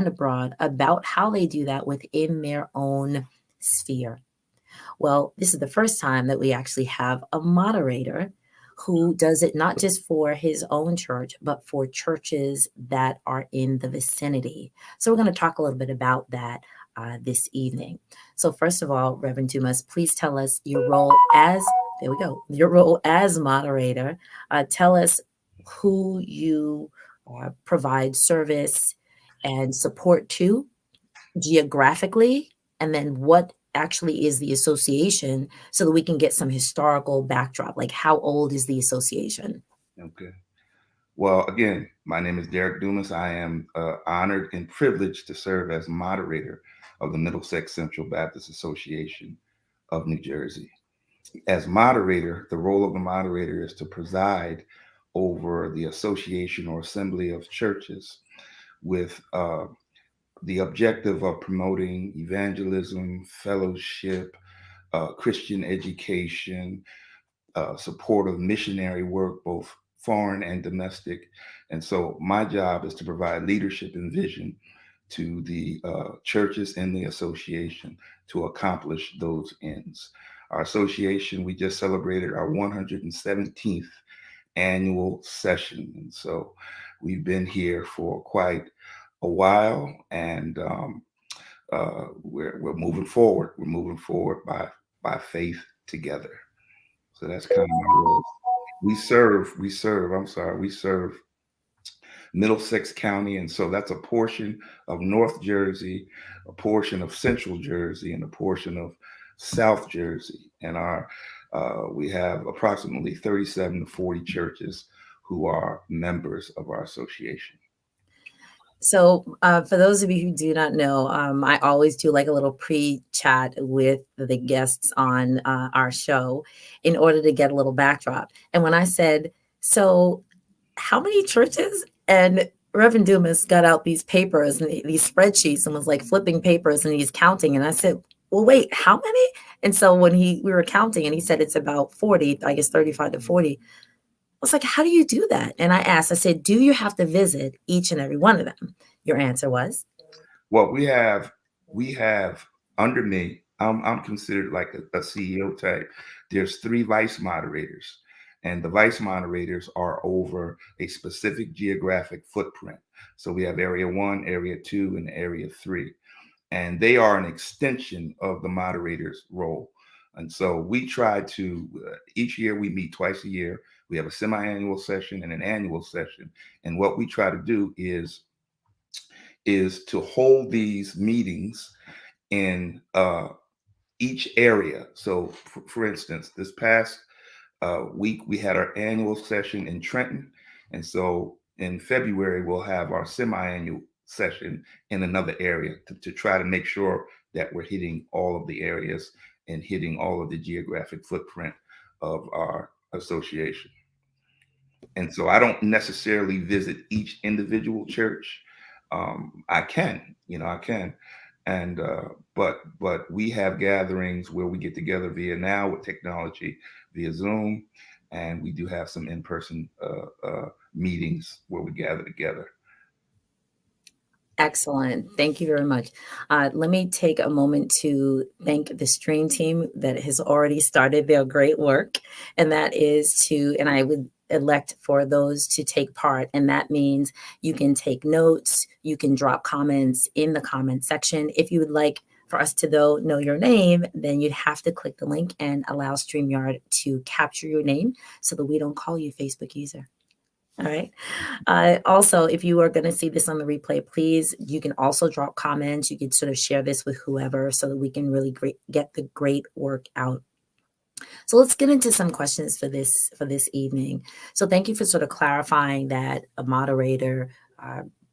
abroad about how they do that within their own sphere. Well, this is the first time that we actually have a moderator who does it not just for his own church, but for churches that are in the vicinity. So we're going to talk a little bit about that this evening. So first of all, Reverend Dumas, please tell us your role as, there we go, your role as moderator. Tell us who you provide service and support to geographically, and then what actually is the association so that we can get some historical backdrop. Like, how old is the association? Okay. Well, again, my name is Derrick Dumas. I am honored and privileged to serve as moderator of the Middlesex Central Baptist Association of New Jersey. As moderator, the role of the moderator is to preside over the association or assembly of churches with the objective of promoting evangelism, fellowship, Christian education, support of missionary work, both foreign and domestic. And so my job is to provide leadership and vision to the churches in the association to accomplish those ends. Our association, we just celebrated our 117th annual session. And so we've been here for quite a while, and we're moving forward. We're moving forward by faith together. So that's kind of my role. We serve Middlesex County. And so that's a portion of North Jersey, a portion of Central Jersey, and a portion of South Jersey. And we have approximately 37 to 40 churches who are members of our association. So, for those of you who do not know, I always do like a little pre-chat with the guests on our show in order to get a little backdrop. And when I said, "So, how many churches?" and Reverend Dumas got out these papers and these spreadsheets and was like flipping papers and he's counting, and I said, "Well, wait, how many?" And so when we were counting, and he said it's about 40, I guess 35 to 40. I was like, how do you do that? And I asked, I said, do you have to visit each and every one of them? Your answer was? Well, we have under me, I'm considered like a CEO type. There's three vice moderators, and the vice moderators are over a specific geographic footprint. So we have area 1, area 2, and area 3, and they are an extension of the moderator's role. And so we try to each year we meet twice a year. We have a semi-annual session and an annual session, and what we try to do is to hold these meetings in each area. So, for instance, this past week we had our annual session in Trenton, and so in February we'll have our semi-annual session in another area to try to make sure that we're hitting all of the areas and hitting all of the geographic footprint of our association. And so I don't necessarily visit each individual church. I can, I can, and but we have gatherings where we get together via now with technology, via Zoom, and we do have some in-person meetings where we gather together. Excellent. Thank you very much. Let me take a moment to thank the stream team that has already started their great work. And that is and I would elect for those to take part. And that means you can take notes, you can drop comments in the comment section. If you would like for us to know your name, then you'd have to click the link and allow StreamYard to capture your name so that we don't call you Facebook user. All right. Also, if you are going to see this on the replay, please, you can also drop comments. You can sort of share this with whoever so that we can really get the great work out. So let's get into some questions for this evening. So thank you for sort of clarifying that a moderator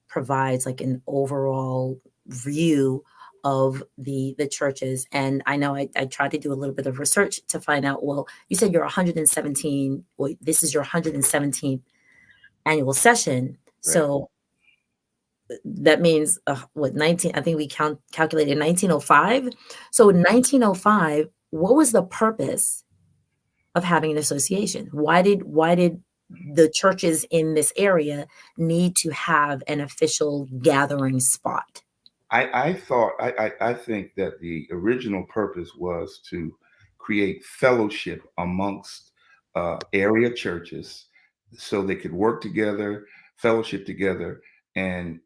provides like an overall view of the churches. And I know I tried to do a little bit of research to find out, well, you said you're 117, well, this is your 117th annual session. Right. So that means what, 19, I think we calculated 1905. So in 1905, what was the purpose of having an association? Why did the churches in this area need to have an official gathering spot. I think that the original purpose was to create fellowship amongst area churches so they could work together, fellowship together, and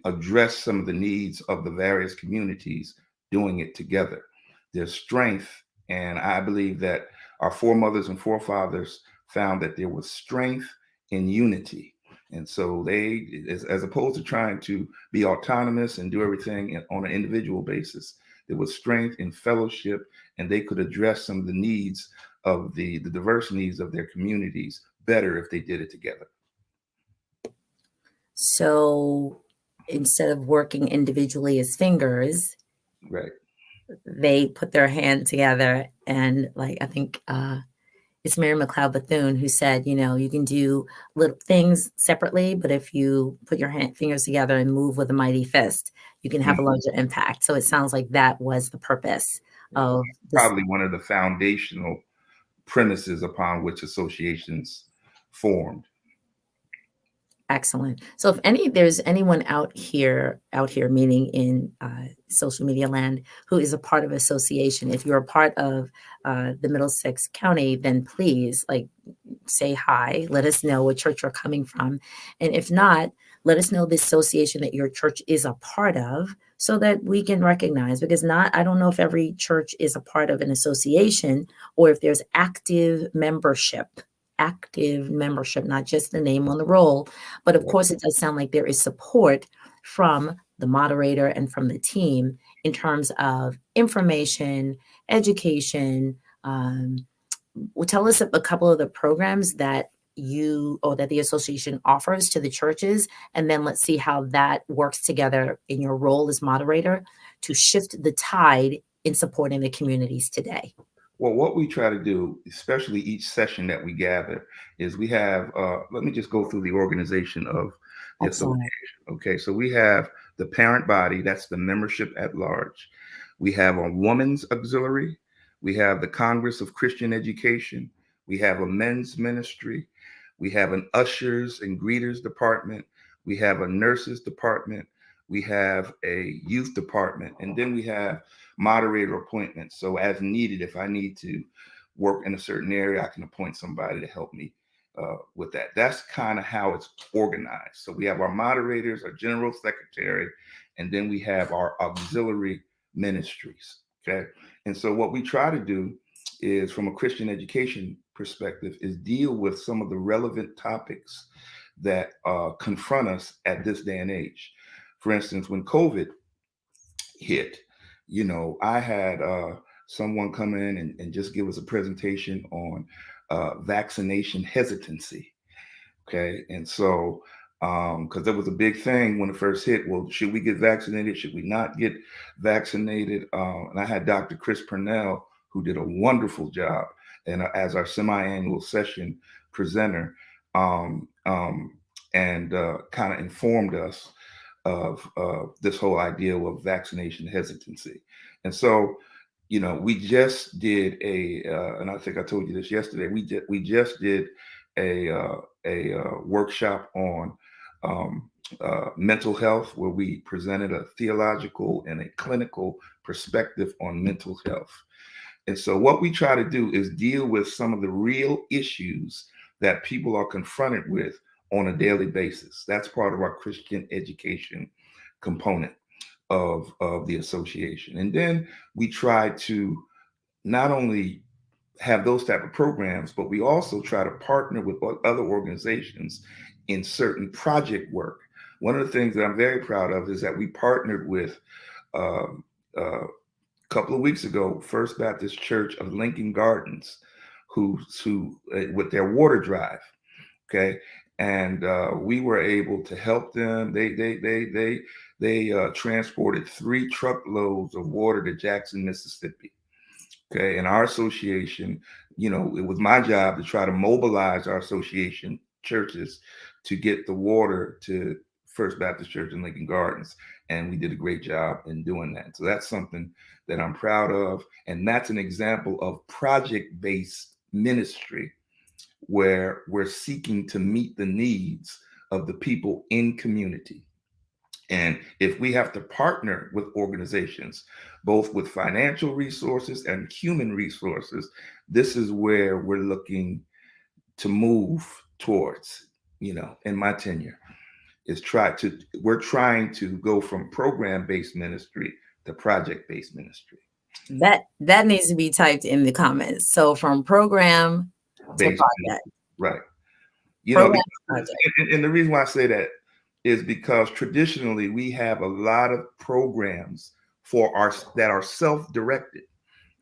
address some of the needs of the various communities doing it together. There's strength, and I believe that our foremothers and forefathers found that there was strength in unity. And so they, as opposed to trying to be autonomous and do everything on an individual basis, there was strength in fellowship, and they could address some of the needs of the diverse needs of their communities better if they did it together. So instead of working individually as fingers, Right. they put their hand together. And like, I think it's Mary McLeod Bethune who said, you can do little things separately, but if you put your fingers together and move with a mighty fist, you can have a larger impact. So it sounds like that was the purpose of this. Probably one of the foundational premises upon which associations formed. Excellent. So if there's anyone out here meaning in social media land who is a part of association, if you're a part of the Middlesex County, then please say hi. Let us know what church you're coming from. And if not, let us know the association that your church is a part of so that we can recognize, because I don't know if every church is a part of an association or if there's active membership, not just the name on the roll. But of course, it does sound like there is support from the moderator and from the team in terms of information, education. Tell us a couple of the programs that the association offers to the churches, and then let's see how that works together in your role as moderator to shift the tide in supporting the communities today. Well, what we try to do, especially each session that we gather, is we have, let me just go through the organization of the association. Okay, so we have the parent body, that's the membership at large. We have a women's auxiliary. We have the Congress of Christian Education. We have a men's ministry. We have an ushers and greeters department. We have a nurses department. We have a youth department. And then we have moderator appointments. So as needed, if I need to work in a certain area, I can appoint somebody to help me with that. That's kind of how it's organized. So we have our moderators, our general secretary, and then we have our auxiliary ministries. Okay. And so what we try to do is, from a Christian education perspective, is deal with some of the relevant topics that confront us at this day and age. For instance, when COVID hit, I had someone come in and just give us a presentation on vaccination hesitancy. Okay. And so, because that was a big thing when it first hit. Well, should we get vaccinated? Should we not get vaccinated? And I had Dr. Chris Purnell, who did a wonderful job, and as our semi-annual session presenter, and kind of informed us of this whole idea of vaccination hesitancy. And so, we just did and I think I told you this yesterday. We just did a workshop on mental health, where we presented a theological and a clinical perspective on mental health. And so what we try to do is deal with some of the real issues that people are confronted with on a daily basis. That's part of our Christian education component of the association. And then we try to not only have those type of programs, but we also try to partner with other organizations in certain project work. One of the things that I'm very proud of is that we partnered with a couple of weeks ago, First Baptist Church of Lincoln Gardens, who with their water drive. Okay. And we were able to help them. They transported 3 truckloads of water to Jackson, Mississippi. Okay. And our association, it was my job to try to mobilize our association churches to get the water to First Baptist Church in Lincoln Gardens. And we did a great job in doing that. So that's something that I'm proud of. And that's an example of project-based ministry where we're seeking to meet the needs of the people in community. And if we have to partner with organizations, both with financial resources and human resources, this is where we're looking to move towards, in my tenure, is we're trying to go from program-based ministry to project-based ministry. That needs to be typed in the comments. So from program to Based, project. right. Program to Because, project. and the reason why I say that is because traditionally we have a lot of programs that are self-directed.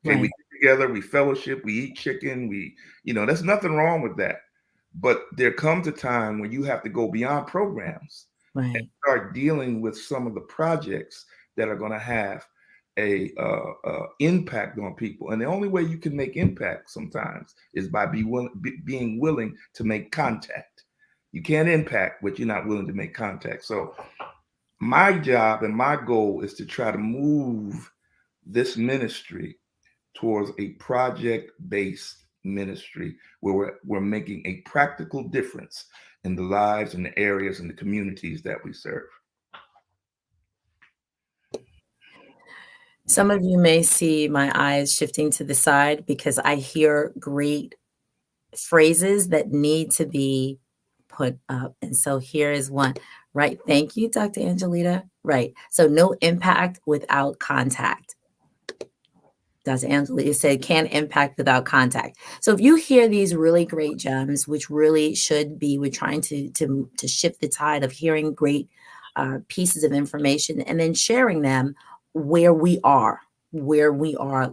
Okay, we Right. get together, we fellowship, we eat chicken, there's nothing wrong with that. But there comes a time when you have to go beyond programs and Right. start dealing with some of the projects that are going to have a impact on people. And the only way you can make impact sometimes is by being willing to make contact. You can't impact what you're not willing to make contact. So my job and my goal is to try to move this ministry towards a project-based ministry where we're making a practical difference in the lives and the areas and the communities that we serve. Some of you may see my eyes shifting to the side because I hear great phrases that need to be put up. And so here is one, right? Thank you, Dr. Angelita. Right. So no impact without contact. Dr. Angelita said can impact without contact. So if you hear these really great gems, which really should be, we're trying to shift the tide of hearing great pieces of information and then sharing them where we are in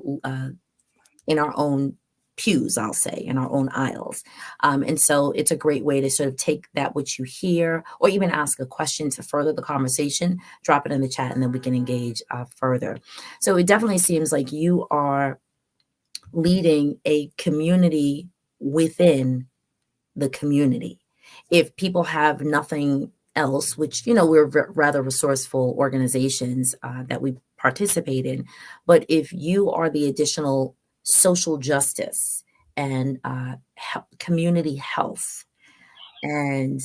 our own pews, I'll say, in our own aisles. And so it's a great way to sort of take that, what you hear, or even ask a question to further the conversation, drop it in the chat, and then we can engage further. So it definitely seems like you are leading a community within the community. If people have nothing else, which, we're rather resourceful organizations that we participate in, but if you are the additional social justice and community health and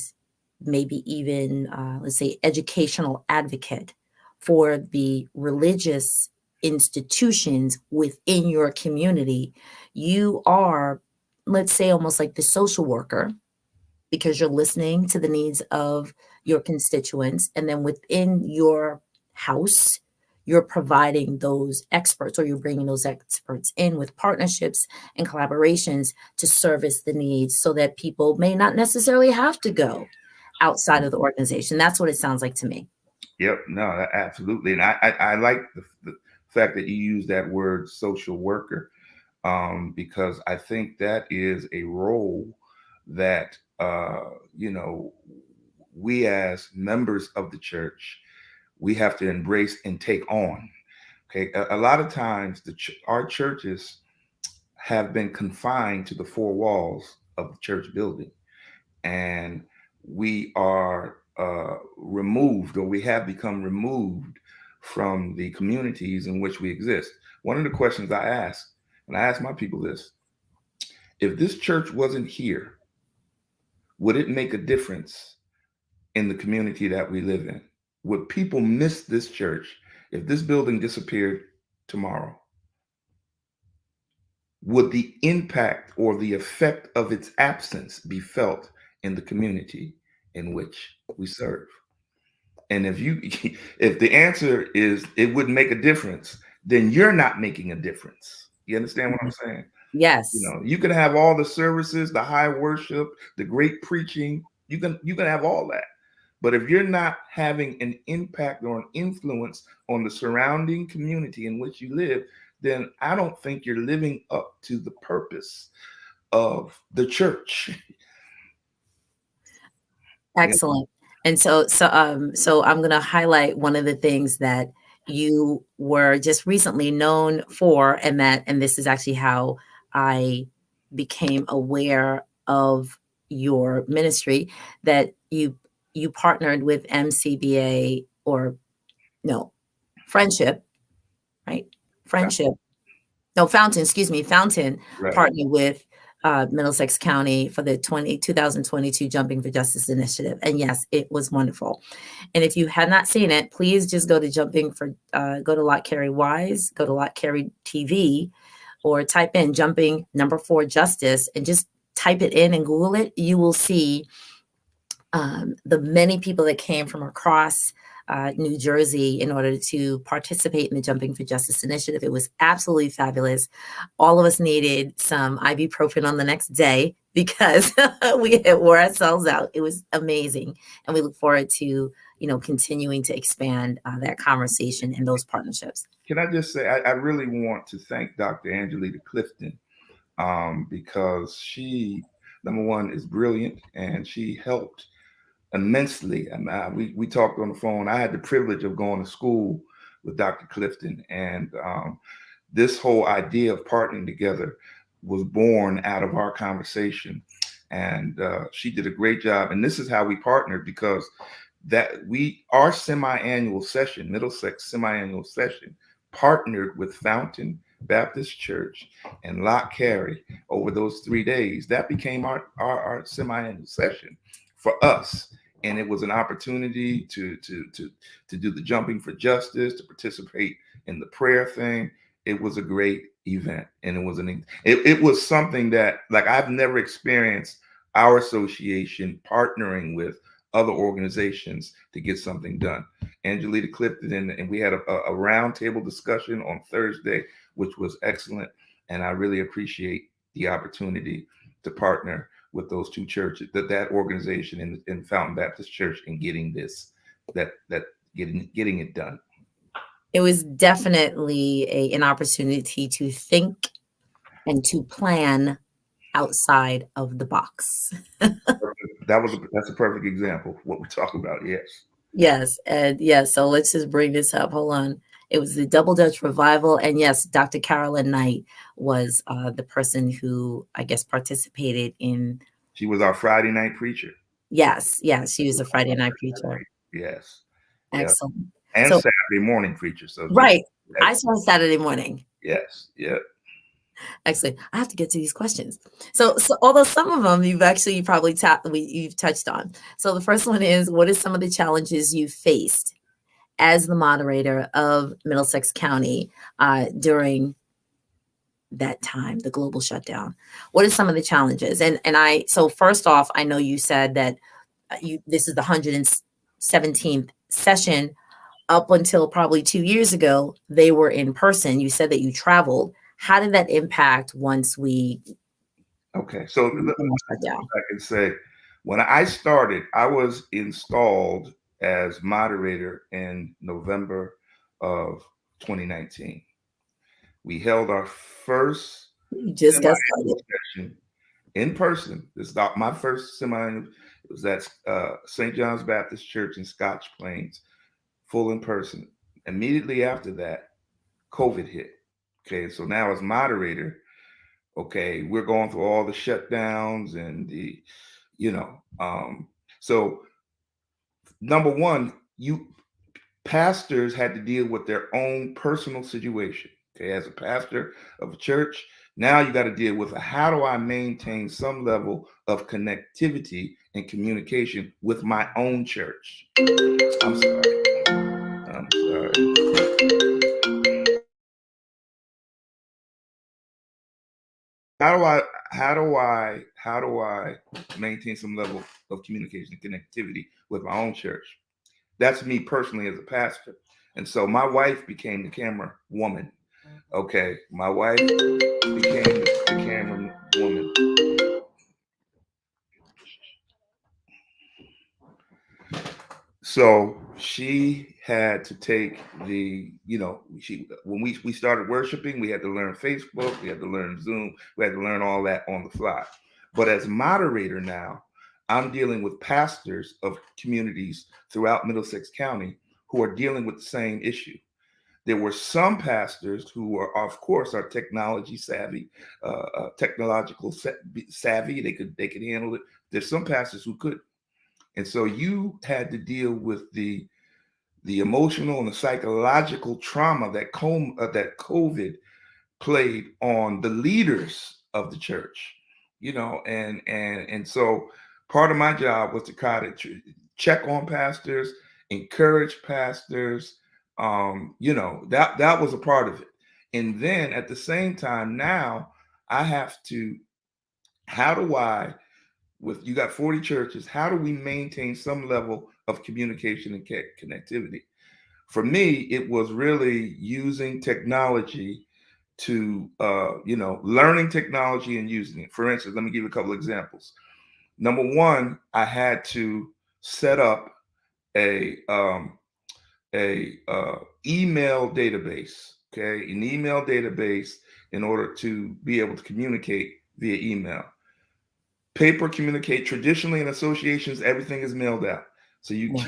maybe even, let's say, educational advocate for the religious institutions within your community, you are, let's say, almost like the social worker because you're listening to the needs of your constituents. And then within your house, you're providing those experts or you're bringing those experts in with partnerships and collaborations to service the needs so that people may not necessarily have to go outside of the organization. That's what it sounds like to me. Yep, no, absolutely. And I like the fact that you use that word social worker because I think that is a role that, we as members of the church, we have to embrace and take on. Okay, a lot of times our churches have been confined to the four walls of the church building, and we are removed, or we have become removed from the communities in which we exist. One of the questions I ask, and I ask my people this: if this church wasn't here, would it make a difference in the community that we live in? Would people miss this church if this building disappeared tomorrow? Would the impact or the effect of its absence be felt in the community in which we serve? And if the answer is it wouldn't make a difference, then you're not making a difference. You understand what I'm saying? Yes. You can have all the services, the high worship, the great preaching. You can have all that. But if you're not having an impact or an influence on the surrounding community in which you live, then I don't think you're living up to the purpose of the church. Excellent. And so I'm going to highlight one of the things that you were just recently known for, and this is actually how I became aware of your ministry, that you partnered with MCBA, or no, Friendship, right? Friendship. No, Fountain, excuse me, Fountain Right. partnered with Middlesex County for the 2022 Jumping for Justice Initiative. And yes, it was wonderful. And if you had not seen it, please just go to go to Lott Carey Wise, go to Lott Carey TV, or type in jumping #4 justice and just type it in and Google it. You will see the many people that came from across New Jersey in order to participate in the Jumping for Justice Initiative. It was absolutely fabulous. All of us needed some ibuprofen on the next day because we had wore ourselves out. It was amazing. And we look forward to, continuing to expand that conversation and those partnerships. Can I just say, I really want to thank Dr. Angelita Clifton because she, number one, is brilliant, and she helped immensely. And we talked on the phone. I had the privilege of going to school with Dr. Clifton, and this whole idea of partnering together was born out of our conversation. And she did a great job. And this is how we partnered, because our semi-annual session, Middlesex semi-annual session, partnered with Fountain Baptist Church and Lott Carey over those 3 days. That became our semi-annual session for us. And it was an opportunity to do the Jumping for Justice, to participate in the prayer thing. It was a great event, and it was something that, like, I've never experienced our association partnering with other organizations to get something done. Angelita Clifton and we had a roundtable discussion on Thursday, which was excellent, and I really appreciate the opportunity to partner with those two churches, that organization in Fountain Baptist Church, and getting getting it done. It was definitely an opportunity to think and to plan outside of the box. That's a perfect example of what we're talking about. Yes. Yes. And yes, so let's just bring this up. Hold on. It was the Double Dutch Revival. And yes, Dr. Carolyn Knight was the person who, I guess, participated in. She was our Friday night preacher. Yes. Yes. She was a Friday night preacher. Yes. Excellent. Yeah. And Saturday morning preacher. So right. I saw Saturday morning. Yes. Yeah. Excellent. I have to get to these questions. So although some of them you've probably you've touched on. So the first one is, what are some of the challenges you faced as the moderator of Middlesex County during that time, the global shutdown? What are some of the challenges? So first off, I know you said that this is the 117th session. Up until probably 2 years ago, they were in person. You said that you traveled. How did that impact once we? Okay, so I can say, when I started, I was installed as moderator in November of 2019. We held our first session in person. This is my first semi. It was at St. John's Baptist Church in Scotch Plains, full in person. Immediately after that, COVID hit. Okay, so now as moderator, okay, we're going through all the shutdowns and so number one, pastors had to deal with their own personal situation. Okay, as a pastor of a church, now you got to deal with how do I maintain some level of connectivity and communication with my own church? I'm sorry. How do I maintain some level of communication and connectivity with my own church? That's me personally as a pastor. And so my wife became the camera woman. Okay, my wife became the camera woman. So she had to take when we started worshiping, we had to learn Facebook, we had to learn Zoom, we had to learn all that on the fly. But as moderator now, I'm dealing with pastors of communities throughout Middlesex County who are dealing with the same issue. There were some pastors who of course, are technology savvy, technological savvy. They could handle it. There's some pastors who couldn't. And so you had to deal with the emotional and the psychological trauma that COVID played on the leaders of the church. and so part of my job was to kind of check on pastors, encourage pastors. That was a part of it. And then at the same time, now I have to, how do I, with you got 40 churches, how do we maintain some level of communication and connectivity? For me, it was really using technology to, learning technology and using it. For instance, let me give you a couple examples. Number one, I had to set up a email database. Okay, an email database in order to be able to communicate via email. Paper communicate traditionally in associations, everything is mailed out. So Wow.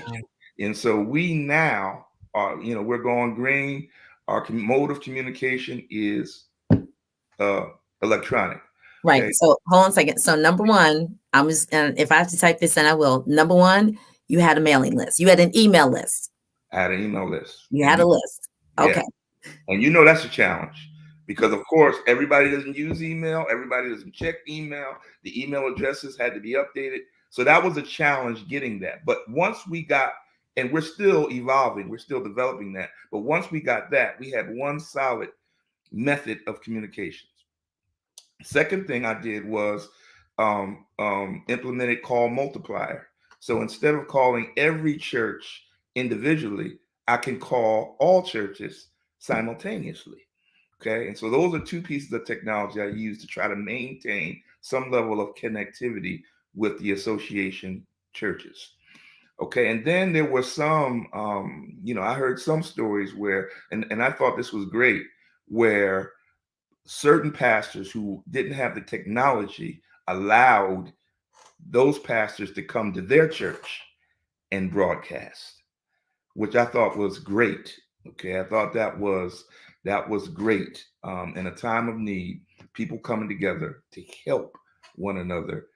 and so we now are, we're going green. Our mode of communication is uh, electronic. Right. Okay, So hold on a second. So number one, I'm just, and if I have to type this in, I will. Number one, you had a mailing list. You had an email list. I had an email list, You had and a list. yeah, Okay. and that's a challenge because, of course, everybody doesn't use email. Everybody doesn't check email. The email addresses had to be updated. So that was a challenge getting that. But once we got, and we're still evolving, we're still developing that. But once we got that, we had one solid method of communications. Second thing I did was implemented call multiplier. So instead of calling every church individually, I can call all churches simultaneously. Okay. And so those are two pieces of technology I use to try to maintain some level of connectivity with the association churches. Okay. And then there were some, I heard some stories where, and I thought this was great, where certain pastors who didn't have the technology allowed those pastors to come to their church and broadcast, which I thought was great. Okay, I thought that was great in a time of need, people coming together to help one another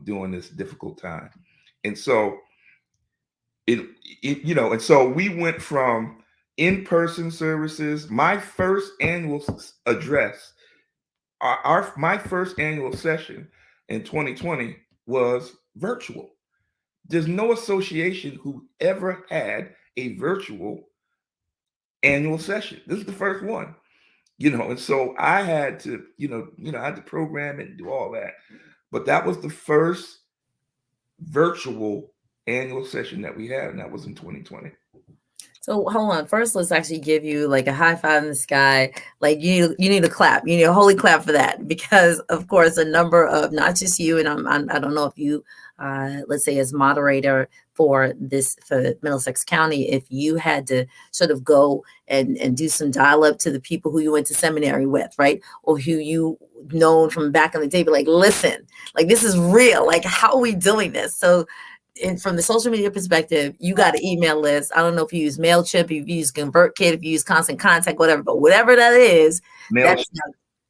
during this difficult time. And so and so we went from in-person services. My first annual address, my first annual session in 2020 was virtual. There's no association who ever had a virtual annual session. This is the first one, and so I had to, I had to program it and do all that. But that was the first virtual annual session that we had, and that was in 2020. So hold on. First, let's actually give you like a high five in the sky. Like you need a clap. You need a holy clap for that, because of course a number of, not just you, and I don't know if you, let's say as moderator for Middlesex County, if you had to sort of go and do some dial up to the people who you went to seminary with, right, or who you known from back in the day, but like, listen, like this is real. Like, how are we doing this? So from the social media perspective, you got an email list. I don't know if you use MailChimp, if you use ConvertKit, if you use Constant Contact, whatever, but whatever that is, that's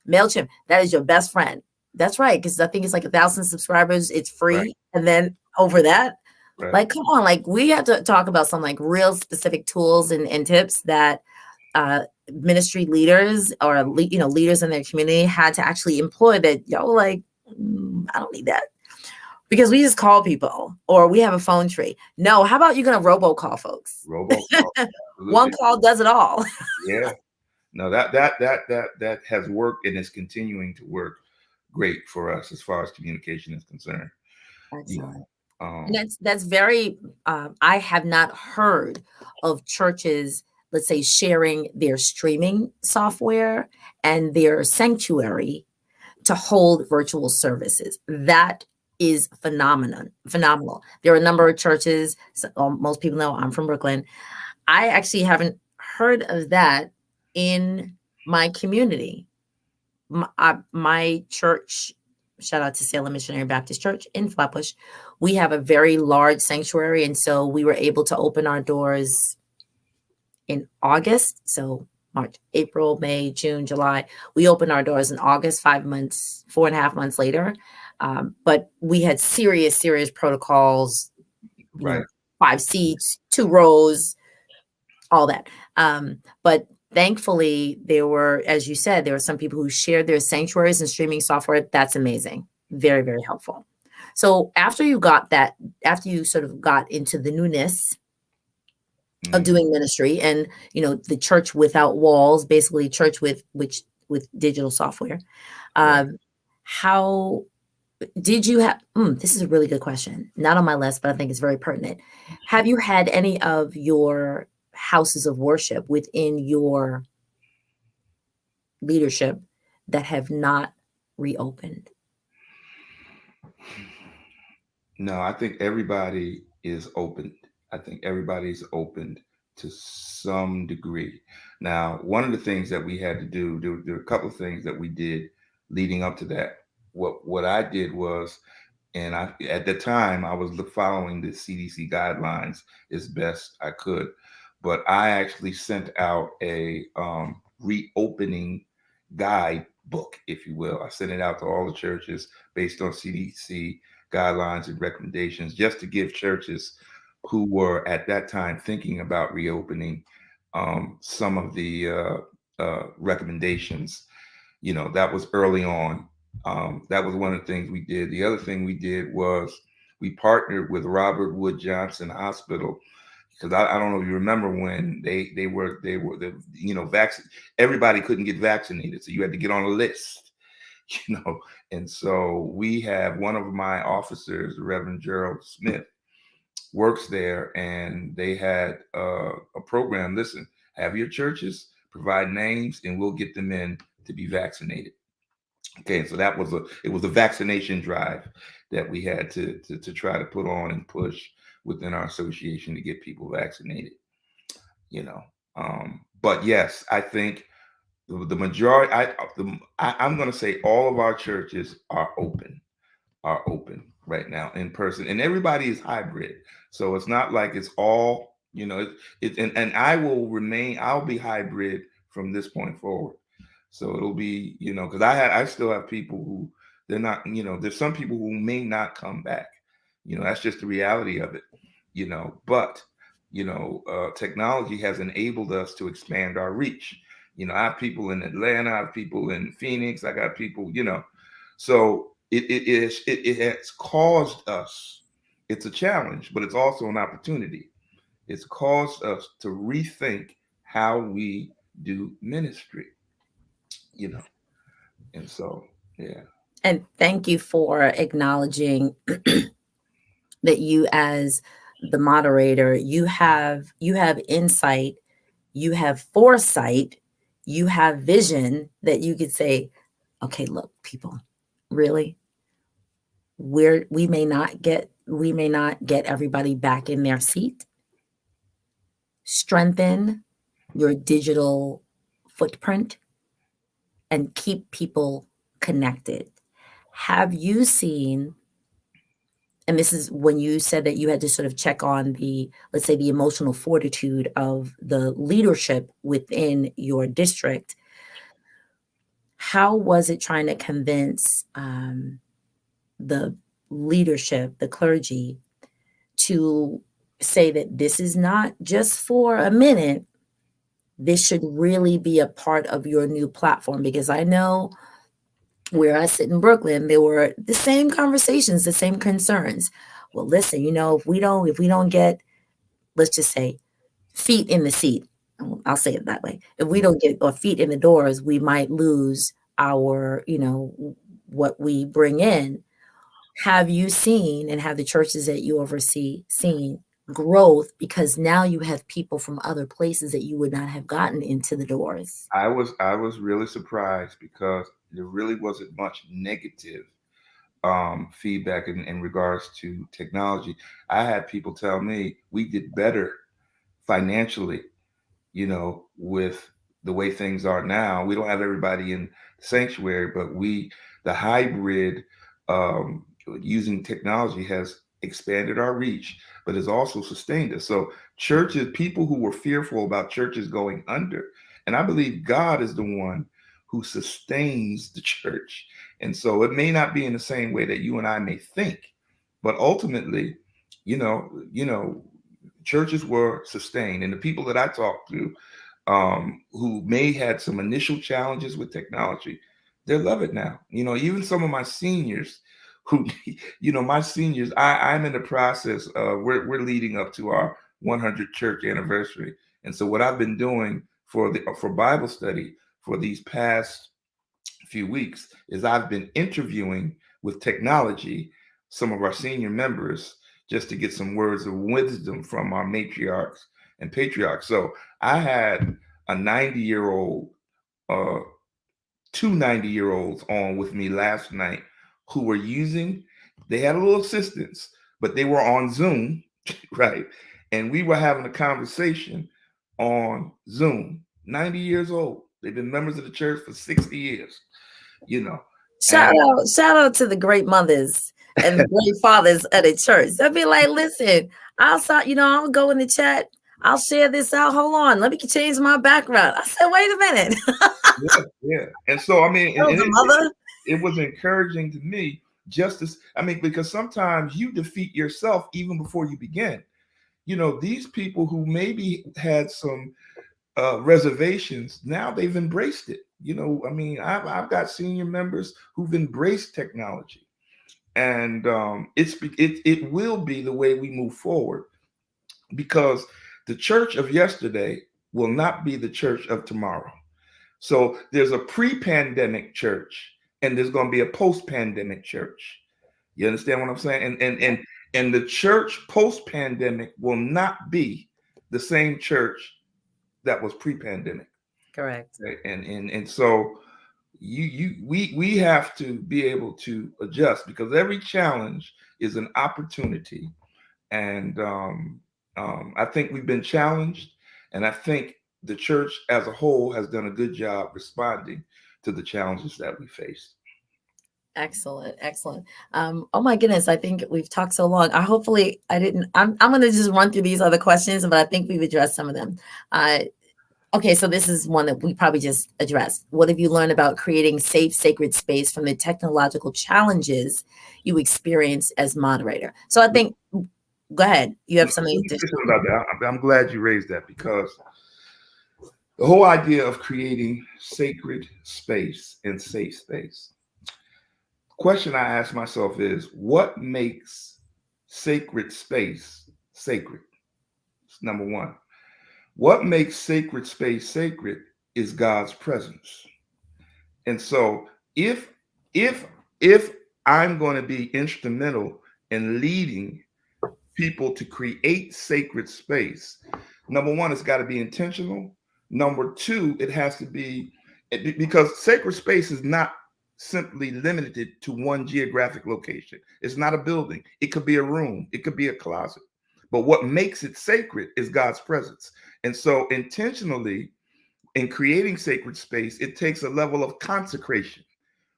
MailChimp. That is your best friend. That's right. Because I think it's like 1,000 subscribers. It's free. Right. And then over that, right, like, come on, like we have to talk about some like real specific tools and tips that ministry leaders or, leaders in their community had to actually employ that. Like, I don't need that. Because we just call people or we have a phone tree. No, how about you're going to robocall folks? Robocall. One call does it all. Yeah. No, that has worked and is continuing to work great for us as far as communication is concerned. Excellent. And that's very, I have not heard of churches, let's say, sharing their streaming software and their sanctuary to hold virtual services. That is phenomenal. There are a number of churches. So, most people know I'm from Brooklyn. I actually haven't heard of that in my community. My church, shout out to Salem Missionary Baptist Church in Flatbush, we have a very large sanctuary. And so we were able to open our doors in August. So March, April, May, June, July. We opened our doors in August, 4.5 months later. But we had serious protocols, right, 5 seats, 2 rows, all that. But thankfully, there were, as you said, there were some people who shared their sanctuaries and streaming software. That's amazing. Very, very helpful. So after you got that, after you sort of got into the newness of Mhm. doing ministry and, the church without walls, basically church with digital software, Right. um, how did you have this is a really good question. Not on my list, but I think it's very pertinent. Have you had any of your houses of worship within your leadership that have not reopened? No, I think everybody is open. I think everybody's opened to some degree. Now, one of the things that we had to do, there were a couple of things that we did leading up to that. What I did was, and I at the time I was following the CDC guidelines as best I could, but I actually sent out a reopening guide book, if you will. I sent it out to all the churches based on CDC guidelines and recommendations, just to give churches who were at that time thinking about reopening some of the recommendations. That was early on. That was one of the things we did. The other thing we did was we partnered with Robert Wood Johnson Hospital, because I don't know if you remember when they were everybody couldn't get vaccinated, so you had to get on a list. you know. And so we have one of my officers, Reverend Gerald Smith, works there, and they had a program. Listen, have your churches provide names, and we'll get them in to be vaccinated. Okay, so it was a vaccination drive that we had to try to put on and push within our association to get people vaccinated. You know, but yes, I think the majority. I'm going to say all of our churches are open right now in person, and everybody is hybrid. So it's not like it's all, and I'll be hybrid from this point forward. So it'll be, because I still have people who they're not, there's some people who may not come back. That's just the reality of it. But technology has enabled us to expand our reach. I have people in Atlanta, I have people in Phoenix, I got people, so it has caused us. It's a challenge, but it's also an opportunity. It's caused us to rethink how we do ministry. You know, and so yeah. And thank you for acknowledging that you, as the moderator, you have insight, you have foresight, you have vision that you could say, okay, look, people, really, we may not get everybody back in their seat. Strengthen your digital footprint and keep people connected. Have you seen, and this is when you said that you had to sort of check on the, let's say, the emotional fortitude of the leadership within your district, how was it trying to convince the leadership, the clergy, to say that this is not just for a minute, this should really be a part of your new platform? Because I know where I sit in Brooklyn, there were the same conversations, the same concerns. Well, listen, if we don't get, let's just say, feet in the seat, I'll say it that way. If we don't get our feet in the doors, we might lose our, what we bring in. Have you seen, and have the churches that you oversee seen growth because now you have people from other places that you would not have gotten into the doors? I was really surprised because there really wasn't much negative feedback in regards to technology. I had people tell me we did better financially, with the way things are now. We don't have everybody in sanctuary, but the hybrid, using technology has expanded our reach, but has also sustained us. So churches, people who were fearful about churches going under, and I believe God is the one who sustains the church. And so it may not be in the same way that you and I may think, but ultimately, churches were sustained. And the people that I talked to, who may had some initial challenges with technology, they love it now. Even some of my seniors who, my seniors, I'm in the process of, we're leading up to our 100 church anniversary. And so what I've been doing for Bible study for these past few weeks is I've been interviewing with technology some of our senior members just to get some words of wisdom from our matriarchs and patriarchs. So I had a 90-year-old, two 90-year-olds on with me last night who were they had a little assistance, but they were on Zoom, right? And we were having a conversation on Zoom. 90 years old. They've been members of the church for 60 years, Shout and out to the great mothers and the great fathers of the church. They'll be like, listen, I'll go in the chat. I'll share this out. Hold on. Let me change my background. I said, wait a minute. yeah. And so, I mean, That was a mother. it was encouraging to me because sometimes you defeat yourself even before you begin. These people who maybe had some reservations, now they've embraced it. I've got senior members who've embraced technology, and it will be the way we move forward, because the church of yesterday will not be the church of tomorrow. So there's a pre-pandemic church and there's going to be a post-pandemic church. You understand what I'm saying? And the church post-pandemic will not be the same church that was pre-pandemic. Correct. And so we have to be able to adjust, because every challenge is an opportunity. And I think we've been challenged, and I think the church as a whole has done a good job responding to the challenges that we face. Excellent. Oh my goodness. I think we've talked so long. I'm going to just run through these other questions, but I think we've addressed some of them. Okay, so this is one that we probably just addressed. What have you learned about creating safe, sacred space from the technological challenges you experience as moderator? So I think, go ahead. You have something about that. I'm glad you raised that, because the whole idea of creating sacred space and safe space. The question I ask myself is, what makes sacred space sacred? It's number one. What makes sacred space sacred is God's presence. And so if I'm going to be instrumental in leading people to create sacred space, number one, it's got to be intentional. Number two, it has to be, because sacred space is not simply limited to one geographic location. It's not a building. It could be a room. It could be a closet. But what makes it sacred is God's presence. And so intentionally, in creating sacred space, it takes a level of consecration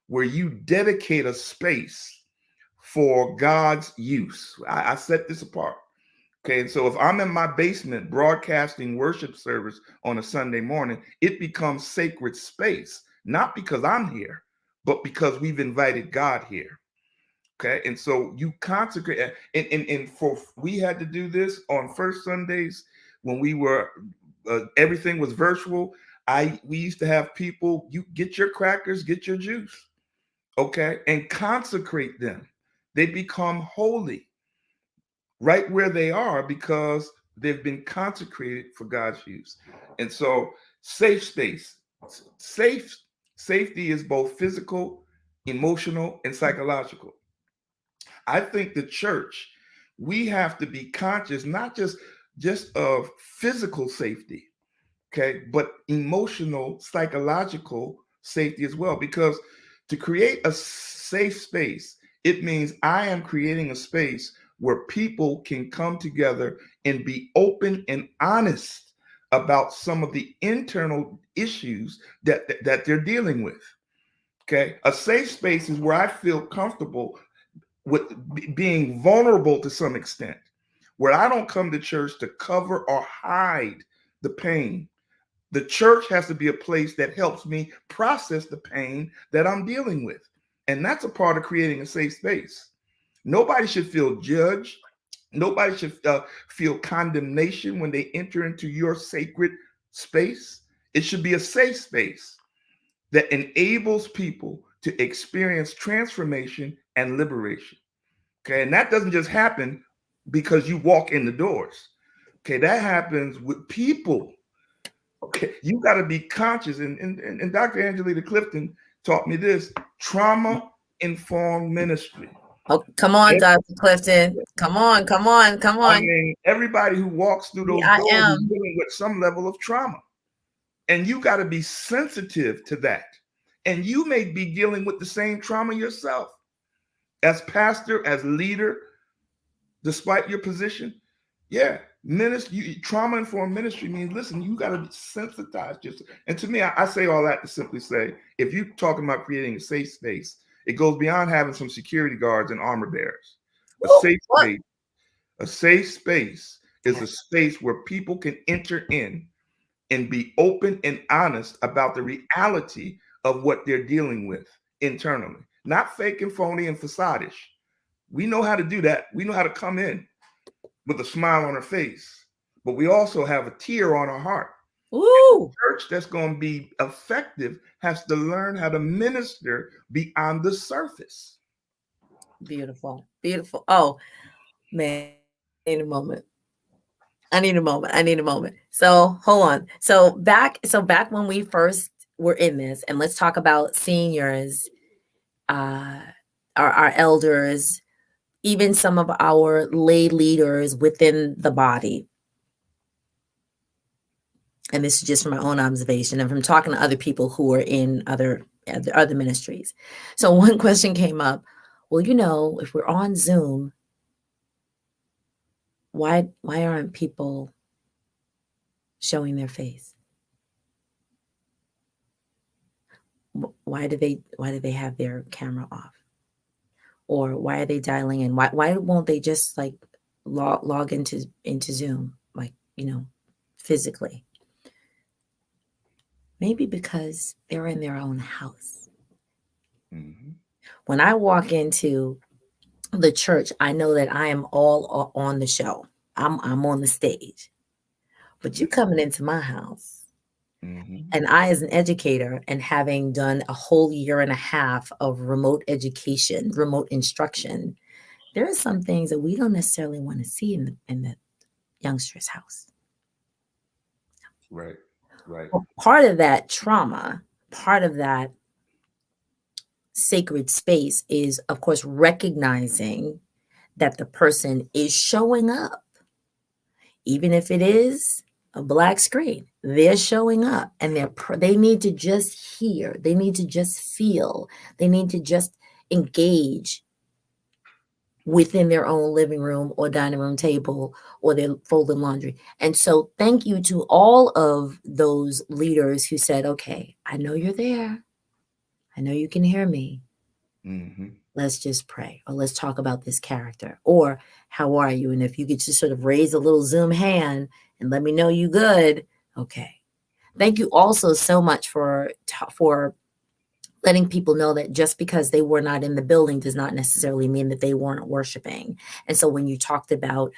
where you dedicate a space for God's use. I set this apart. Okay, so if I'm in my basement broadcasting worship service on a Sunday morning, it becomes sacred space, not because I'm here, but because we've invited God here. Okay, and so you consecrate, we had to do this on first Sundays when we were everything was virtual. We used to have people, you get your crackers, get your juice, okay, and consecrate them. They become holy right where they are because they've been consecrated for God's use. And so safe space, safety is both physical, emotional, and psychological. I think the church, we have to be conscious, not just of physical safety, okay, but emotional, psychological safety as well. Because to create a safe space, it means I am creating a space where people can come together and be open and honest about some of the internal issues that they're dealing with. Okay, a safe space is where I feel comfortable with being vulnerable to some extent, where I don't come to church to cover or hide the pain. The church has to be a place that helps me process the pain that I'm dealing with. And that's a part of creating a safe space. Nobody should feel judged. Nobody should feel condemnation when they enter into your sacred space. It should be a safe space that enables people to experience transformation and liberation. Okay. And that doesn't just happen because you walk in the doors. Okay. That happens with people. Okay. You got to be conscious. And Dr. Angelita Clifton taught me this: trauma informed ministry. Oh, come on, Dr. Clifton. Come on, come on, come I on. mean, everybody who walks through those I doors is am. dealing with some level of trauma. And you got to be sensitive to that. And you may be dealing with the same trauma yourself. As pastor, as leader, despite your position, yeah, ministry, trauma-informed ministry means, listen, you got to be sensitized. And to me, I say all that to simply say, if you're talking about creating a safe space, it goes beyond having some security guards and armor bearers. A safe space. A safe space is a space where people can enter in and be open and honest about the reality of what they're dealing with internally, not fake and phony and facadish. We know how to do that. We know how to come in with a smile on our face, but we also have a tear on our heart. Ooh. Church that's going to be effective has to learn how to minister beyond the surface. Beautiful, beautiful. Oh, man, I need a moment. I need a moment. I need a moment. So hold on. So back when we first were in this, and let's talk about seniors, our elders, even some of our lay leaders within the body. And this is just from my own observation and from talking to other people who are in other ministries. So one question came up. Well, if we're on Zoom, why aren't people showing their face? Why do they have their camera off? Or why are they dialing in? Why won't they just like log into Zoom, like, physically? Maybe because they're in their own house. Mm-hmm. When I walk into the church, I know that I am all on the show. I'm on the stage. But you coming into my house, mm-hmm. and I, as an educator, and having done a whole year and a half of remote education, remote instruction, there are some things that we don't necessarily want to see in the youngster's house. Right. Well, part of that trauma, part of that sacred space is, of course, recognizing that the person is showing up. Even if it is a black screen, they're showing up, and they need to just hear. They need to just feel. They need to just engage within their own living room or dining room table or their folding laundry. And so thank you to all of those leaders who said, okay, I know you're there. I know you can hear me. Mm-hmm. Let's just pray, or let's talk about this character, or how are you? And if you could just sort of raise a little Zoom hand and let me know you good. Okay. Thank you also so much for letting people know that just because they were not in the building does not necessarily mean that they weren't worshiping. And so when you talked about,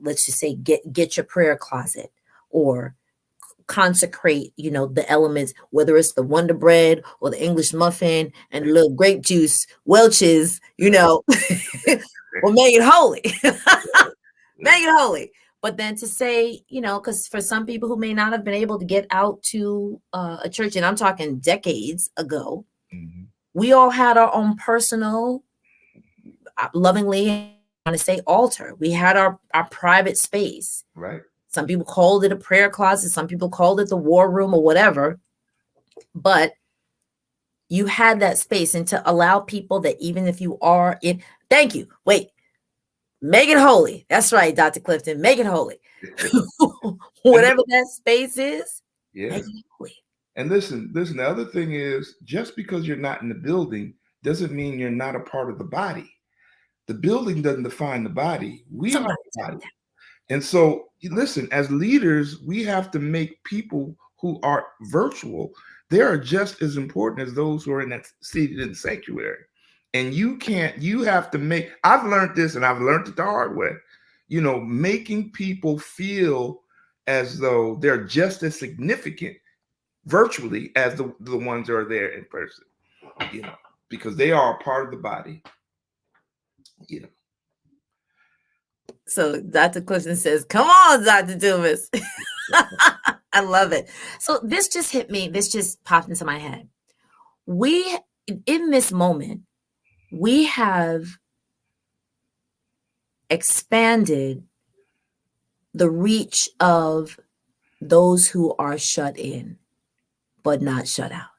let's just say, get your prayer closet, or consecrate, the elements, whether it's the Wonder Bread or the English muffin and a little grape juice, Welch's, well, make it holy. Make it holy. But then to say, because for some people who may not have been able to get out to a church, and I'm talking decades ago, mm-hmm. we all had our own personal, lovingly, I want to say, altar. We had our private space. Right. Some people called it a prayer closet. Some people called it the war room or whatever. But you had that space, and to allow people that even if you are in, thank you. Wait, make it holy. That's right, Dr. Clifton, make it holy. Whatever that space is, yeah. Make it holy. And listen, the other thing is, just because you're not in the building doesn't mean you're not a part of the body. The building doesn't define the body. We are the body. And so, listen, as leaders, we have to make people who are virtual, they are just as important as those who are seated in the sanctuary. And you have to make, I've learned this, and I've learned it the hard way, making people feel as though they're just as significant virtually as the ones that are there in person, you know, because they are a part of the body, you know. So Dr. Clifton says, come on, Dr. Dumas. I love it. So this just hit me. This just popped into my head. We, in this moment, we have expanded the reach of those who are shut in, but not shut out.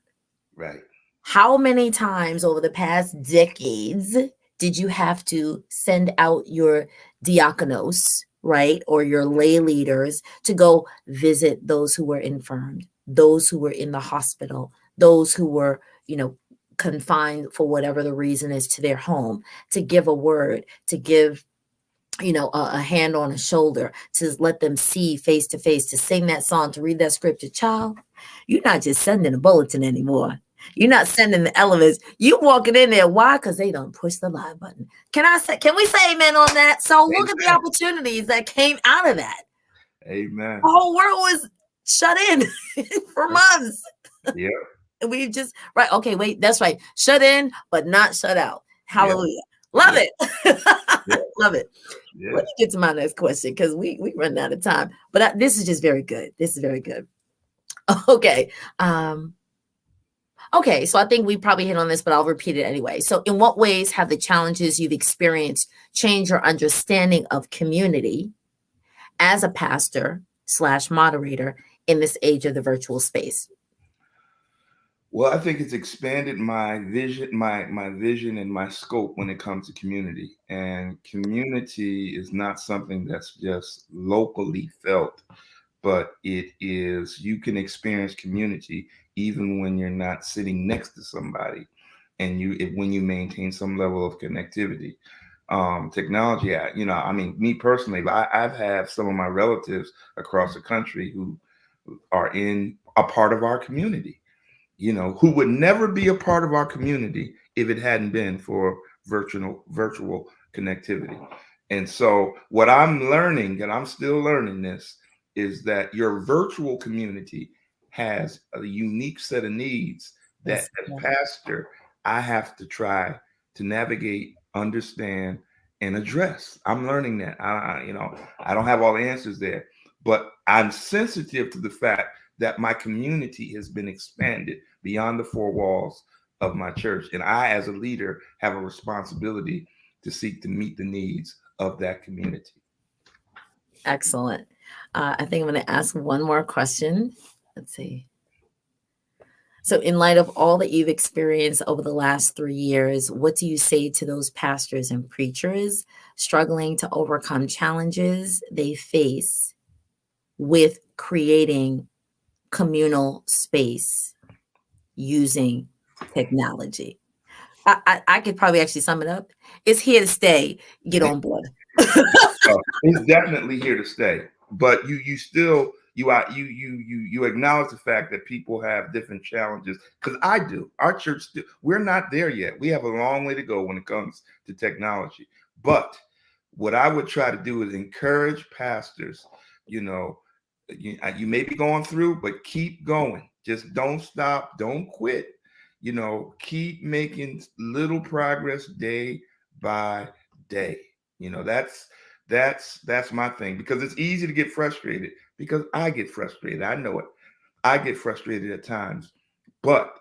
Right. How many times over the past decades did you have to send out your diakonos, right, or your lay leaders to go visit those who were infirmed, those who were in the hospital, those who were, confined for whatever the reason is to their home, to give a word, to give a hand on a shoulder, to let them see face to face, to sing that song, to read that scripture. Child, you're not just sending a bulletin anymore. You're not sending the elements. You walking in there. Why? Because they don't push the live button. Can we say amen on that? So look at the opportunities that came out of that. Amen. The whole world was shut in for months. Yeah. And we just, right. Okay, wait, that's right. Shut in, but not shut out. Hallelujah. Love it. Love it. Yeah. Let me get to my next question because we run out of time. But this is just very good. This is very good. Okay. Okay, so I think we probably hit on this, but I'll repeat it anyway. So in what ways have the challenges you've experienced changed your understanding of community as a pastor/moderator in this age of the virtual space? Well, I think it's expanded my vision, my vision and my scope when it comes to community. And community is not something that's just locally felt, but you can experience community even when you're not sitting next to somebody, and when you maintain some level of connectivity. Technology, I mean, me personally, I've had some of my relatives across the country who are in a part of our community, who would never be a part of our community if it hadn't been for virtual connectivity. And so what I'm learning, and I'm still learning this, is that your virtual community has a unique set of needs that as pastor, I have to try to navigate, understand, and address. I'm learning that. I don't have all the answers there, but I'm sensitive to the fact that my community has been expanded beyond the four walls of my church. And I, as a leader, have a responsibility to seek to meet the needs of that community. Excellent. I think I'm going to ask one more question. Let's see. So in light of all that you've experienced over the last 3 years, what do you say to those pastors and preachers struggling to overcome challenges they face with creating communal space using technology? I could probably actually sum it up. It's here to stay. Get on board. It's definitely here to stay. But you still you acknowledge the fact that people have different challenges, because I do. Our church, we're not there yet. We have a long way to go when it comes to technology. But what I would try to do is encourage pastors. You may be going through, but keep going. Just don't stop. Don't quit. Keep making little progress day by day. That's my thing, because it's easy to get frustrated, because I get frustrated. I know it. I get frustrated at times, but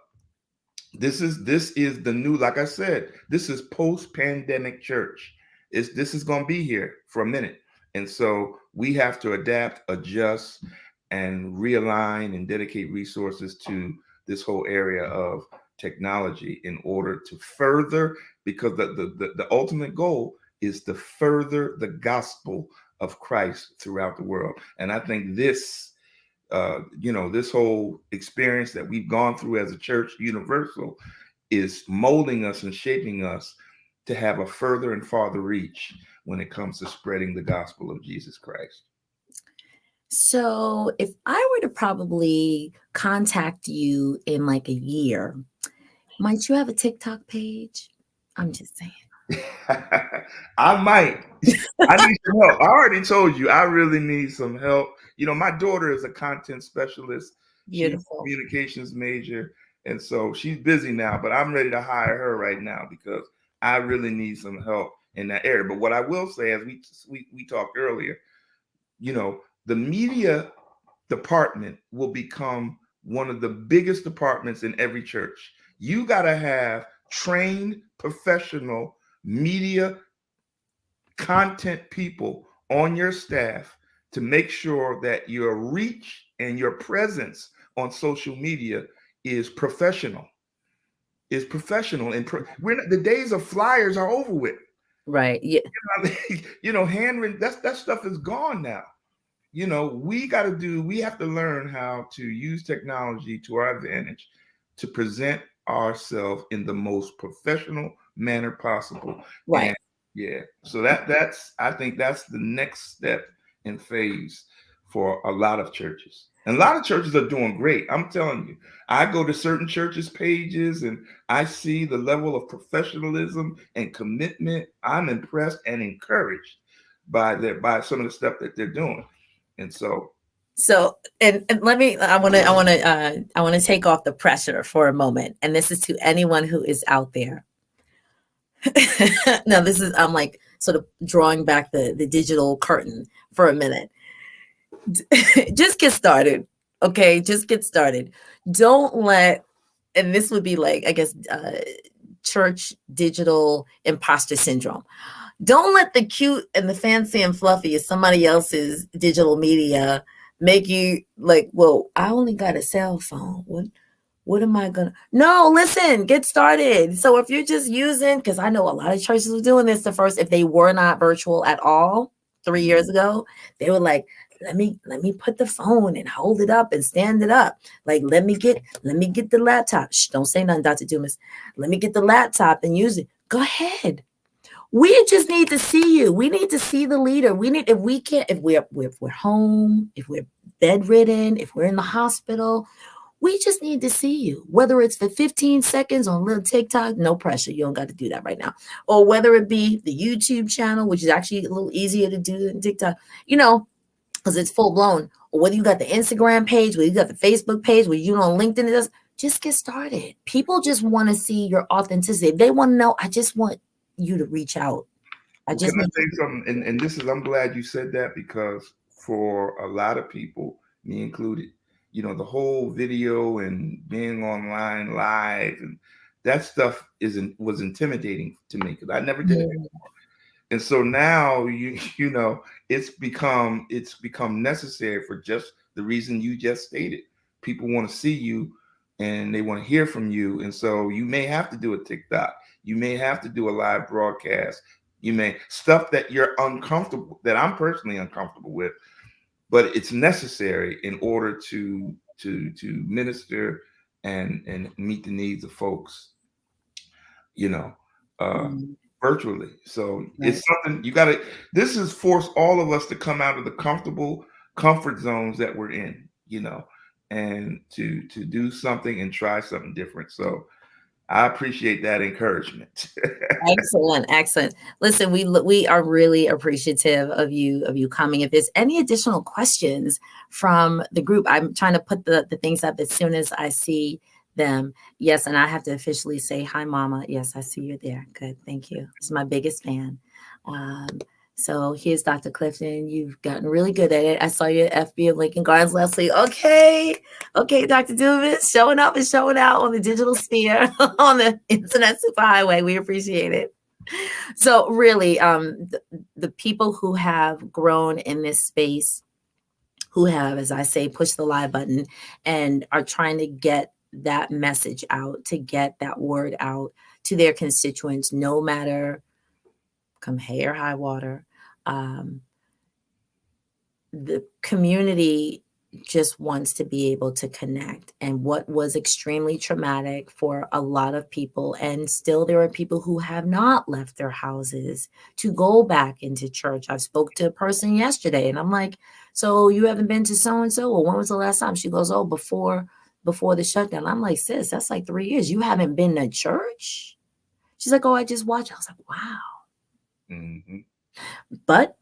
this is the new, like I said, this is post-pandemic church. This is going to be here for a minute. And so we have to adapt, adjust, and realign and dedicate resources to this whole area of technology in order to further, because the ultimate goal is to further the gospel of Christ throughout the world. And I think this whole experience that we've gone through as a church universal is molding us and shaping us to have a further and farther reach when it comes to spreading the gospel of Jesus Christ. So if I were to probably contact you in like a year, might you have a TikTok page? I'm just saying. I might. I need some help. I already told you I really need some help. My daughter is a content specialist. She's Beautiful. communications major, and so she's busy now. But I'm ready to hire her right now because I really need some help in that area. But what I will say, as we talked earlier, the media department will become one of the biggest departments in every church. You got to have trained professional media content people on your staff to make sure that your reach and your presence on social media is professional. We're not, the days of flyers are over with. Right. Yeah. Handwritten, that stuff is gone now. We have to learn how to use technology to our advantage to present ourselves in the most professional manner possible. Right. And yeah, so I think that's the next step and phase for a lot of churches. And a lot of churches are doing great. I'm telling you, I go to certain churches' pages and I see the level of professionalism and commitment. I'm impressed and encouraged by some of the stuff that they're doing. And so, and let me, I want to take off the pressure for a moment. And this is to anyone who is out there. Now, I'm like sort of drawing back the digital curtain for a minute. Just get started. Okay. Just get started. Don't let, and this would be like, I guess, church digital imposter syndrome. Don't let the cute and the fancy and fluffy of somebody else's digital media make you like, well, I only got a cell phone. What am I gonna? No, listen, get started. So if you're just using, because I know a lot of churches were doing this if they were not virtual at all 3 years ago, they were like, let me put the phone and hold it up and stand it up. Like, let me get the laptop. Shh, don't say nothing, Dr. Dumas. Let me get the laptop and use it. Go ahead. We just need to see you. We need to see the leader. If we're home, if we're bedridden, if we're in the hospital, we just need to see you. Whether it's for 15 seconds on little TikTok, no pressure. You don't got to do that right now. Or whether it be the YouTube channel, which is actually a little easier to do than TikTok, because it's full blown. Or whether you got the Instagram page, whether you got the Facebook page, whether you on LinkedIn, just get started. People just want to see your authenticity. They want to know, I just want you to reach out. can I say something? And I'm glad you said that, because for a lot of people, me included, the whole video and being online live and that stuff was intimidating to me because I never did it before. And so now it's become necessary for just the reason you just stated. People want to see you and they want to hear from you. And so you may have to do a TikTok. You may have to do a live broadcast. You may stuff that you're uncomfortable, that I'm personally uncomfortable with, but it's necessary in order to minister and meet the needs of folks, virtually. So it's something you got to. This has forced all of us to come out of the comfort zones that we're in, and to do something and try something different. So I appreciate that encouragement. Excellent. Listen, we are really appreciative of you coming. If there's any additional questions from the group, I'm trying to put the things up as soon as I see them. Yes, and I have to officially say hi, Mama. Yes, I see you there. Good, thank you. This is my biggest fan. So here's Dr. Clifton. You've gotten really good at it. I saw your FB of Lincoln Gardens, Leslie. Okay, Dr. Dumas, showing up and showing out on the digital sphere, on the internet superhighway. We appreciate it. So really, the people who have grown in this space, who have, as I say, pushed the live button and are trying to get that message out, to get that word out to their constituents, no matter come hay or high water. The community just wants to be able to connect. And what was extremely traumatic for a lot of people, and still there are people who have not left their houses to go back into church. I spoke to a person yesterday and I'm like, so you haven't been to so-and-so? Well, when was the last time? She goes, oh, before the shutdown. I'm like, sis, that's like 3 years. You haven't been to church? She's like, oh, I just watched. I was like, wow. Mm-hmm. But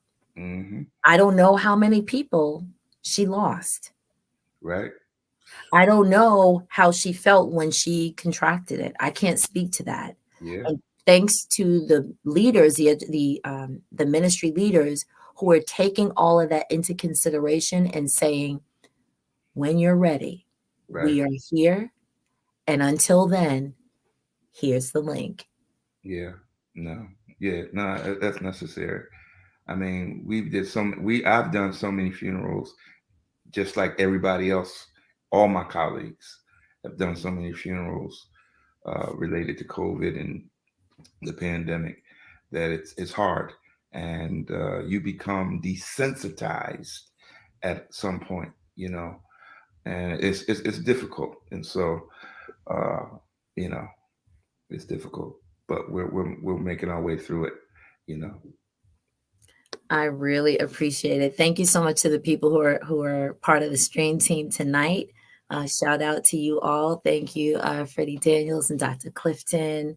I don't know how many people she lost. Right. I don't know how she felt when she contracted it. I can't speak to that. Yeah. And thanks to the leaders, the ministry leaders who are taking all of that into consideration and saying, when you're ready, Right. we are here. And until then, here's the link. Yeah. No. Yeah. No. That's necessary. I mean, I've done so many funerals, just like everybody else. All my colleagues have done so many funerals related to COVID and the pandemic that it's hard, and you become desensitized at some point, and it's difficult, and so uh, you know it's difficult, but we're making our way through it, you know. I really appreciate it. Thank you so much to the people who are part of the stream team tonight. Shout out to you all. Thank you, Freddie Daniels and Dr. Clifton.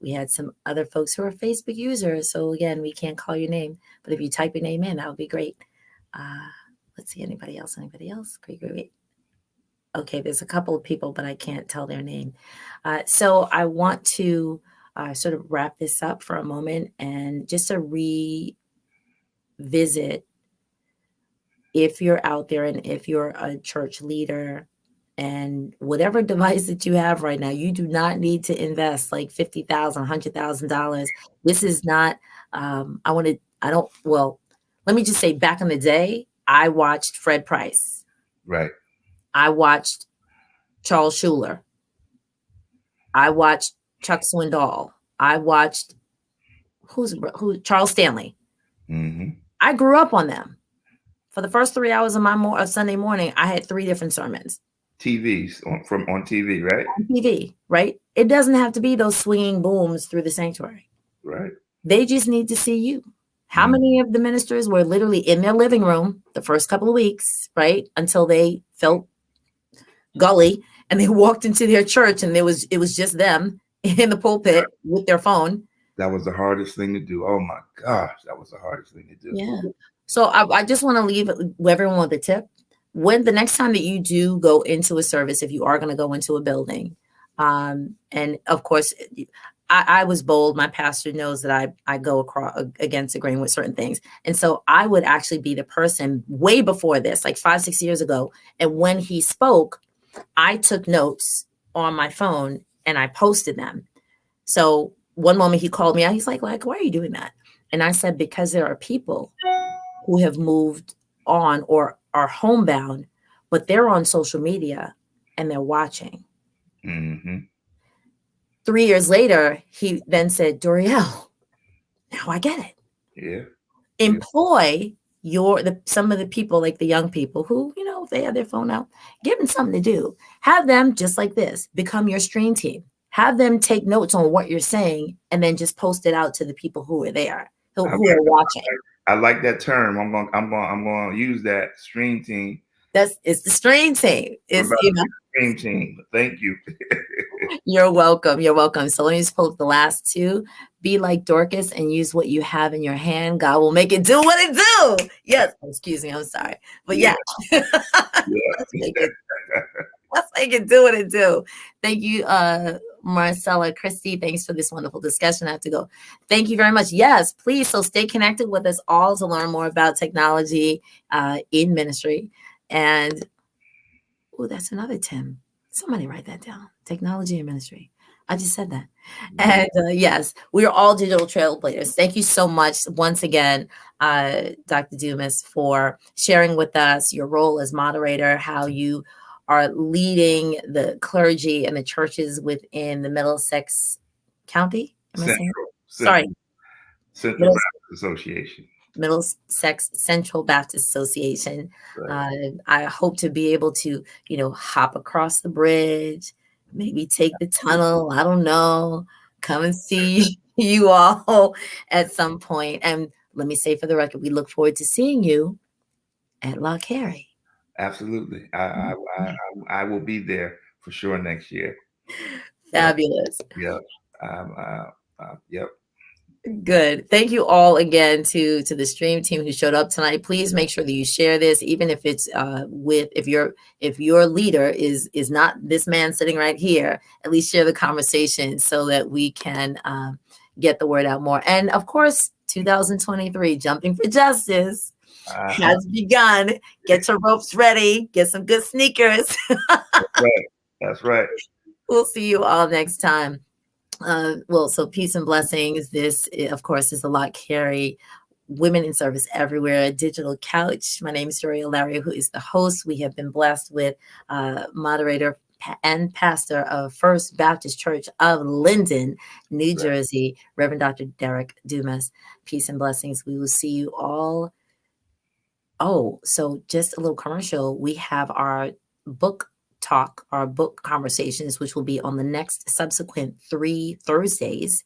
We had some other folks who are Facebook users. So again, we can't call your name, but if you type your name in, that would be great. Let's see, anybody else? Anybody else? Great. Okay, there's a couple of people, but I can't tell their name. So I want to sort of wrap this up for a moment and just to revisit, if you're out there and if you're a church leader and whatever device that you have right now, you do not need to invest like $50,000, $100,000. This is not, let me just say, back in the day, I watched Fred Price. Right. I watched Charles Schuler. I watched Chuck Swindoll. I watched Charles Stanley. Mm-hmm. I grew up on them. For the first 3 hours of my Sunday morning, I had 3 different sermons. TVs on TV, right? On TV, right? It doesn't have to be those swinging booms through the sanctuary. Right. They just need to see you. How many of the ministers were literally in their living room the first couple of weeks, right? Until they felt gully and they walked into their church and it was just them in the pulpit with their phone. That was the hardest thing to do. Oh my gosh, that was the hardest thing to do. Yeah. So I just want to leave everyone with a tip. When the next time that you do go into a service, if you are going to go into a building, and of course, I was bold. My pastor knows that I go against the grain with certain things. And so I would actually be the person way before this, like 5-6 years ago. And when he spoke, I took notes on my phone and I posted them. So one moment he called me out. He's like, why are you doing that? And I said, because there are people who have moved on or are homebound, but they're on social media and they're watching. Mm-hmm. 3 years later, he then said, Doriel, now I get it. Yeah. Employ some of the people, like the young people who, if they have their phone out, give them something to do. Have them, just like this, become your stream team. Have them take notes on what you're saying and then just post it out to the people who are there, who are watching. I like that term. I'm going to use that, stream team. It's the stream team. It's stream team. Thank you. You're welcome. You're welcome. So let me just pull up the last 2. Be like Dorcas and use what you have in your hand. God will make it do what it do. Yes. Excuse me. I'm sorry. But yeah. Let's make it do what it do. Thank you, Marcella, Christy. Thanks for this wonderful discussion. I have to go. Thank you very much. Yes, please. So stay connected with us all to learn more about technology in ministry. And that's another Tim. Somebody write that down. Technology and ministry. I just said that. And yes, we are all digital trailblazers. Thank you so much once again, Dr. Dumas, for sharing with us your role as moderator, how you are leading the clergy and the churches within the Middlesex County. Central Baptist Association. Middlesex Central Baptist Association. Right. I hope to be able to, hop across the bridge, maybe take the tunnel. I don't know. Come and see you all at some point. And let me say for the record, we look forward to seeing you at Lott, Carey. Absolutely. I will be there for sure next year. Fabulous. Yep. Yep. Good. Thank you all again to the stream team who showed up tonight. Please make sure that you share this, even if it's with if your leader is not this man sitting right here. At least share the conversation so that we can get the word out more. And of course, 2023, Jumping for Justice has begun. Get your ropes ready. Get some good sneakers. Right. That's right. We'll see you all next time. Well, so peace and blessings. This, of course, is the Lott Carey Women in Service Everywhere digital couch. My name is Doria Larry, who is the host. We have been blessed with moderator and pastor of First Baptist Church of Linden, New Jersey, Reverend Dr. Derrick Dumas. Peace and blessings. We will see you all. Oh, so just a little commercial. We have our book talk, our book conversations, which will be on the next subsequent 3 Thursdays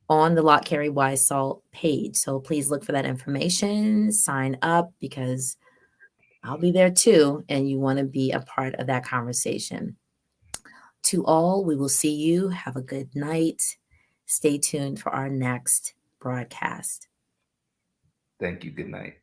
on the Lott Carey Wise Salt page. So please look for that information, sign up, because I'll be there too, and you want to be a part of that conversation. To all, we will see you. Have a good night. Stay tuned for our next broadcast. Thank you. Good night.